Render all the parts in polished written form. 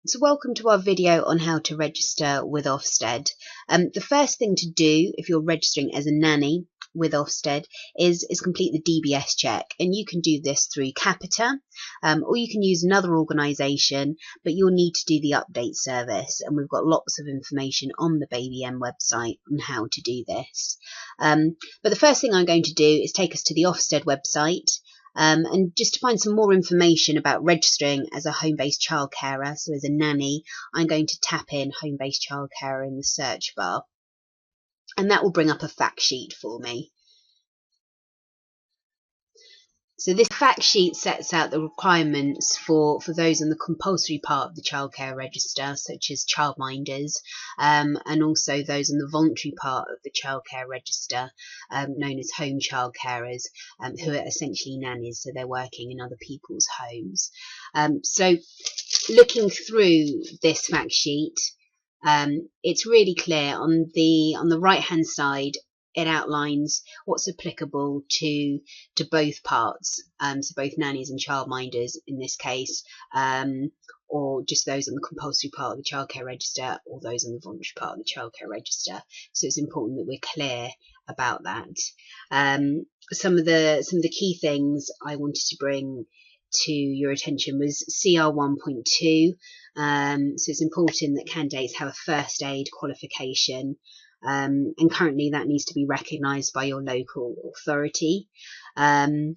So welcome to our video on how to register with Ofsted. The first thing to do if you're registering as a nanny with Ofsted is complete the DBS check, and you can do this through Capita, or you can use another organisation, but you'll need to do the update service, and we've got lots of information on the Babyem website on how to do this. But the first thing I'm going to do is take us to the Ofsted website. And just to find some more information about registering as a home-based childcarer, so as a nanny, I'm going to tap in home-based childcarer in the search bar, and that will bring up a fact sheet for me. So this fact sheet sets out the requirements for those on the compulsory part of the childcare register, such as childminders, and also those on the voluntary part of the childcare register, known as home childcarers, who are essentially nannies, so they're working in other people's homes. So looking through this fact sheet, it's really clear. On the right hand side, it outlines what's applicable to both parts, so both nannies and childminders in this case, or just those on the compulsory part of the childcare register, or those on the voluntary part of the childcare register. So it's important that we're clear about that. Some of the key things I wanted to bring to your attention was CR1.2. So it's important that candidates have a first aid qualification. And currently that needs to be recognised by your local authority, and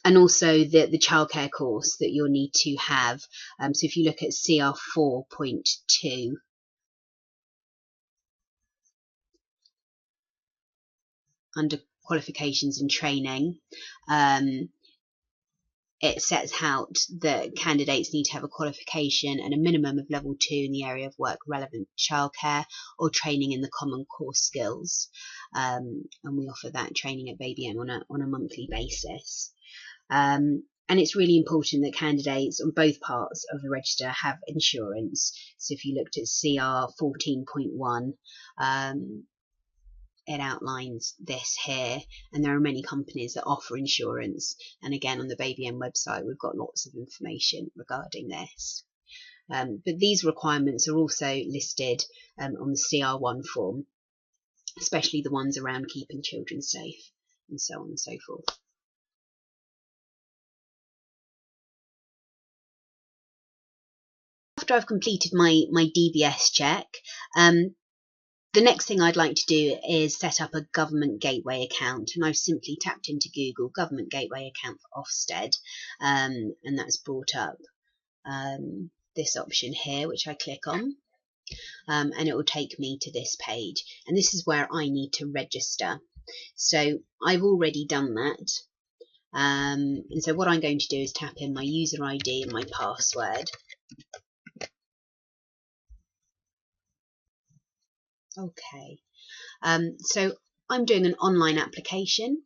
also the childcare course that you'll need to have. So if you look at CR4.2, under qualifications and training, it sets out that candidates need to have a qualification and a minimum of level 2 in the area of work relevant to childcare, or training in the common core skills. And we offer that training at Babyem on a monthly basis. And it's really important that candidates on both parts of the register have insurance. So if you looked at CR 14.1, it outlines this here, and there are many companies that offer insurance, and again on the Babyem website we've got lots of information regarding this. But these requirements are also listed on the CR1 form, especially the ones around keeping children safe and so on and so forth. After I've completed my DBS check, the next thing I'd like to do is set up a government gateway account, and I've simply tapped into Google government gateway account for Ofsted, and that's brought up this option here, which I click on, and it will take me to this page, and this is where I need to register. So I've already done that, and so what I'm going to do is tap in my user ID and my password. Okay, so I'm doing an online application,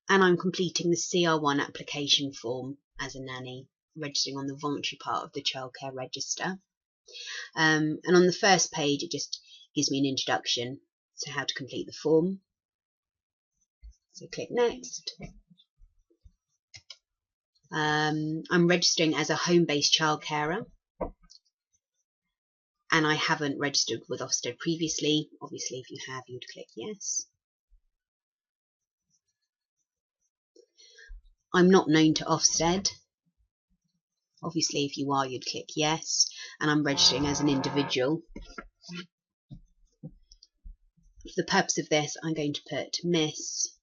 and I'm completing the CR1 application form as a nanny, registering on the voluntary part of the childcare register. And on the first page, it just gives me an introduction to how to complete the form. So click next. I'm registering as a home-based childcarer, and I haven't registered with Ofsted previously. Obviously, if you have, you'd click yes. I'm not known to Ofsted. Obviously, if you are, you'd click yes. And I'm registering as an individual. For the purpose of this, I'm going to put Miss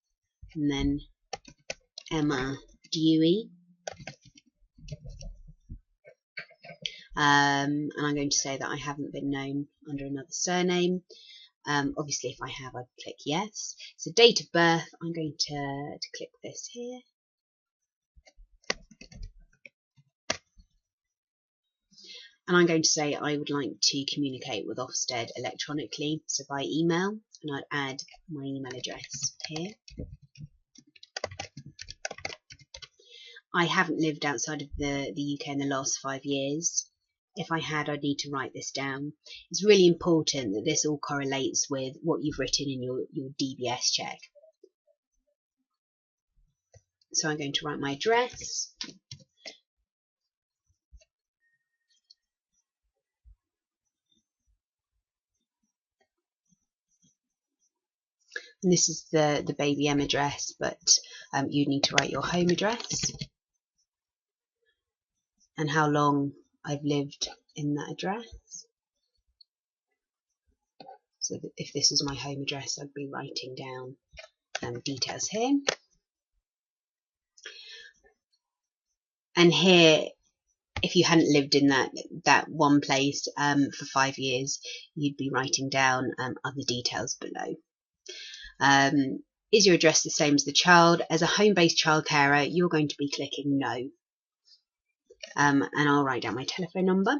and then Emma Dewey. And I'm going to say that I haven't been known under another surname. Obviously, if I have, I'd click yes. So date of birth, I'm going to click this here. And I'm going to say I would like to communicate with Ofsted electronically, so by email, and I'd add my email address here. I haven't lived outside of the UK in the last 5 years. If I had, I'd need to write this down. It's really important that this all correlates with what you've written in your DBS check. So I'm going to write my address. And this is the Babyem address, but you need to write your home address and how long I've lived in that address. So that if this is my home address, I'd be writing down details here. And here, if you hadn't lived in that one place for 5 years, you'd be writing down other details below. Is your address the same as the child? As a home-based child carer, you're going to be clicking no. And I'll write down my telephone number.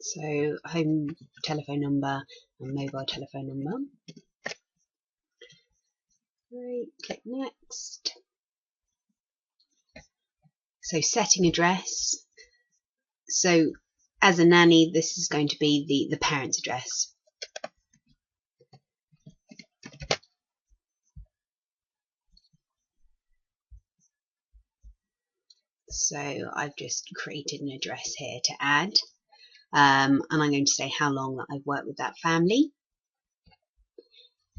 So home telephone number and mobile telephone number. Right, click next. So setting address. So as a nanny, this is going to be the parent's address. So I've just created an address here to add. And I'm going to say how long that I've worked with that family.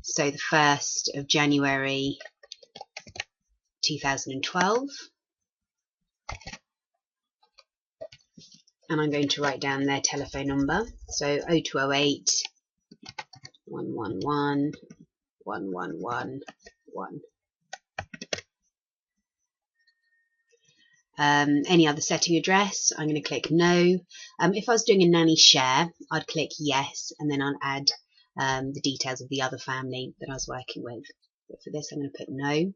So the 1st of January 2012. And I'm going to write down their telephone number. So 0208 111 1111. Any other setting address, I'm going to click no. If I was doing a nanny share, I'd click yes, and then I'd add the details of the other family that I was working with. But for this, I'm going to put no.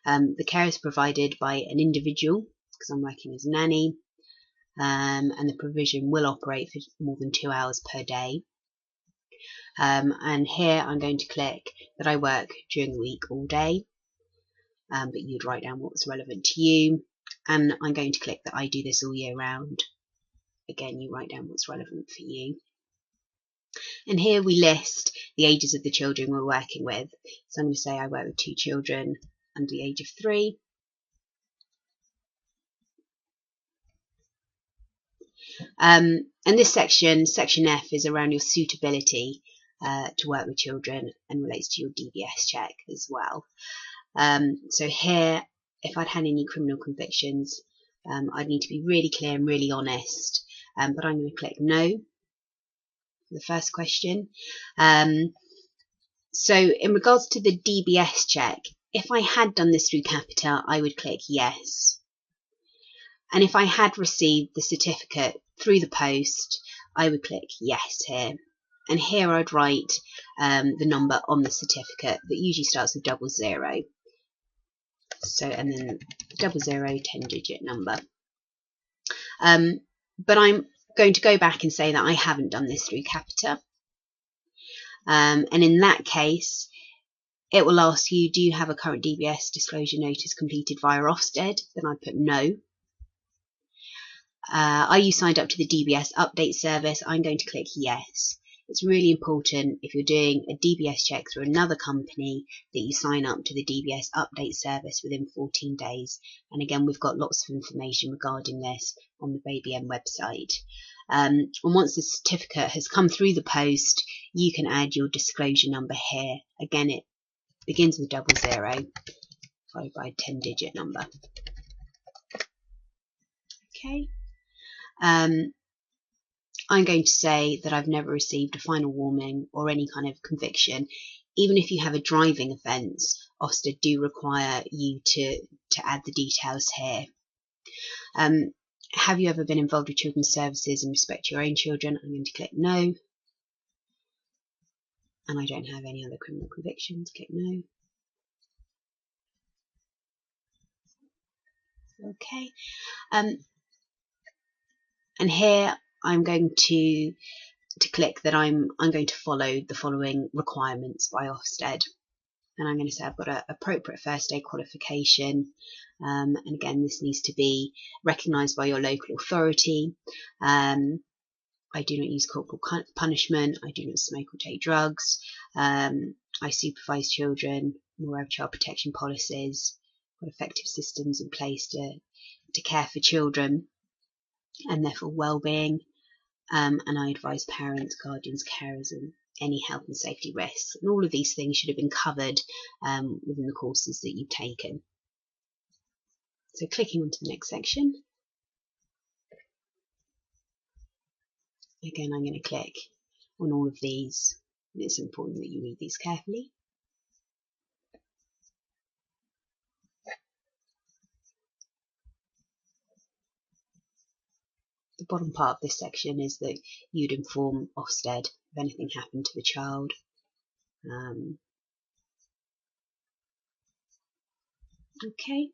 The care is provided by an individual, because I'm working as a nanny, and the provision will operate for more than 2 hours per day. And here I'm going to click that I work during the week all day, but you'd write down what's relevant to you. And I'm going to click that I do this all year round. Again, you write down what's relevant for you. And here we list the ages of the children we're working with. So I'm going to say I work with 2 children under the age of 3. And this section, section F, is around your suitability to work with children and relates to your DBS check as well. So here, if I'd had any criminal convictions, I'd need to be really clear and really honest, but I'm going to click no for the first question. So in regards to the DBS check, if I had done this through Capita, I would click yes. And if I had received the certificate through the post, I would click yes here. And here I'd write the number on the certificate that usually starts with 00. So, and then 00, 10-digit number. But I'm going to go back and say that I haven't done this through Capita. And in that case, it will ask you, do you have a current DBS disclosure notice completed via Ofsted? Then I put no. Are you signed up to the DBS update service? I'm going to click yes. It's really important if you're doing a DBS check through another company that you sign up to the DBS update service within 14 days. And again, we've got lots of information regarding this on the Babyem website. And once the certificate has come through the post, you can add your disclosure number here. Again, it begins with 00, followed by a 10-digit number. Okay. I'm going to say that I've never received a final warning or any kind of conviction. Even if you have a driving offence, Ofsted do require you to add the details here. Have you ever been involved with children's services in respect to your own children? I'm going to click no. And I don't have any other criminal convictions. Click no. Okay. And here I'm going to click that I'm going to follow the following requirements by Ofsted. and I'm going to say I've got an appropriate first aid qualification, and again this needs to be recognised by your local authority. I do not use corporal punishment, I do not smoke or take drugs, I supervise children, I'm aware of child protection policies, got effective systems in place to care for children and therefore well-being, and I advise parents, guardians, carers and any health and safety risks. And all of these things should have been covered within the courses that you've taken. So clicking onto the next section, again I'm going to click on all of these, and it's important that you read these carefully. The bottom part of this section is that you'd inform Ofsted if anything happened to the child. Okay.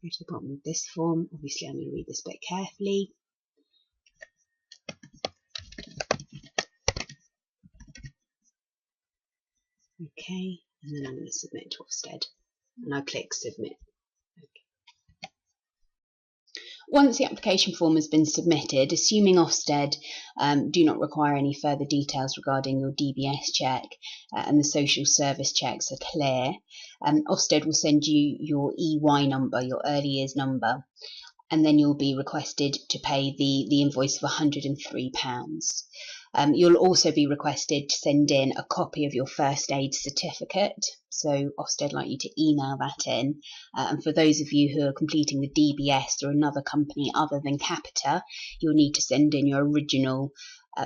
Go to the bottom of this form. Obviously I'm going to read this bit carefully. Okay, and then I'm going to submit to Ofsted, and I click submit. Okay. Once the application form has been submitted, assuming Ofsted do not require any further details regarding your DBS check and the social service checks are clear, Ofsted will send you your EY number, your early years number, and then you'll be requested to pay the invoice of £103. You'll also be requested to send in a copy of your first aid certificate, so Ofsted like you to email that in. And for those of you who are completing the DBS through another company other than Capita, you'll need to send in your original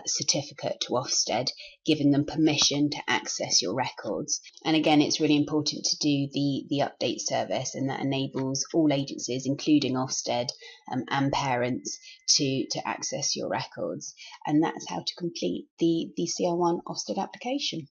certificate to Ofsted, giving them permission to access your records. And again, it's really important to do the update service, and that enables all agencies, including Ofsted and parents, to access your records. And that's how to complete the CR1 Ofsted application.